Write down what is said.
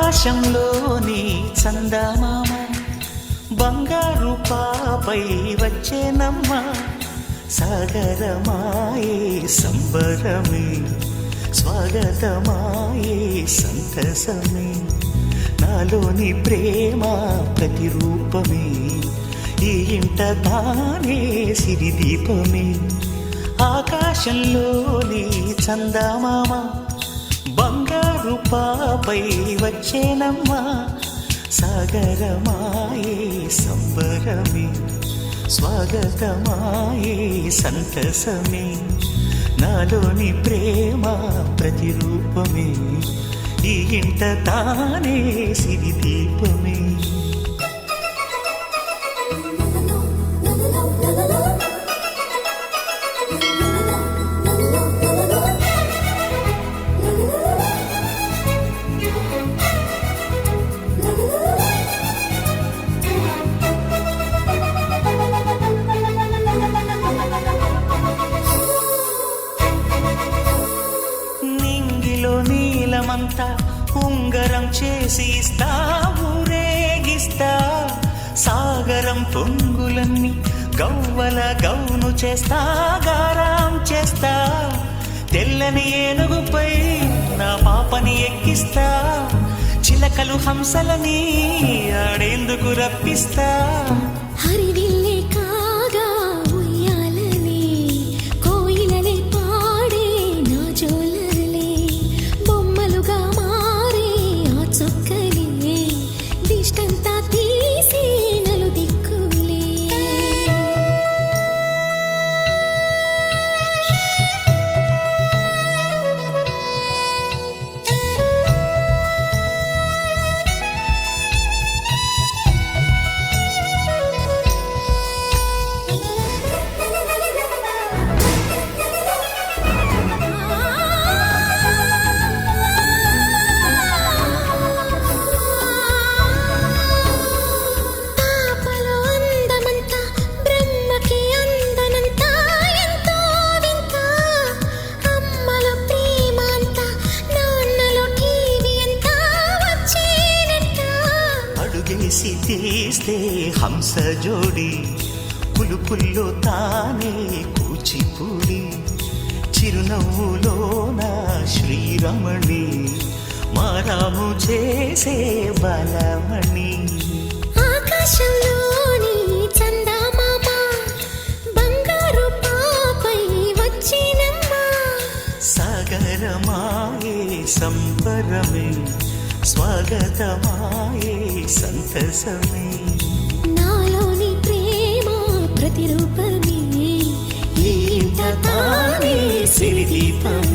ఆకాశంలోని చందమామ బంగారు పాపై వచ్చేనమ్మ సాగరమాయే సంబరమే స్వాగతమాయే సంతసమే నాలోని ప్రేమ ప్రతిరూపమే ఈ ఇంట తానే సిరిదీపమే ఆకాశంలోని చందమామ బంగారు పాపై వచ్చేనమ్మా సాగరమాయే సంబరమే స్వాగతమాయే సంతసమే నాలోని ప్రేమ ప్రతిరూపమే ఈ ఇంట తానే సిరిదీపమే నీలమంతా ఉంగరం చేసి ఇస్తా ఊరేగిస్తా సాగరం పొంగులన్నీ గవ్వల గౌను చేస్తా గారం చేస్తా తెల్లని ఏనుగుపై నా పాపని ఎక్కిస్తా చిలకలు హంసలని ఆడేందుకు రప్పిస్తా హరివిల్లే కాగా ఉయ్యాలనే కోయిలలే పాడే నా జోలలే బొమ్మలుగా మారే ఆ చొక్కలే దిష్టంతా తీసి నలు దిక్కులే అడుగేసి తీస్తే హంస జోడి పులుపుల్లో తానే కూచిపూడి చిరునవ్వులోన శ్రీరమణి మారాము చేసే బలమణి ఆకాశంలోని చందమామ బంగారు పాపై వచ్చినమ్మా సాగరమాయే సంబరమే స్వాగతమాయే సంతసమే నాలోని ప్రేమ ప్రతిరూపమే ఈ ఇంట తానే సిరిదీపమే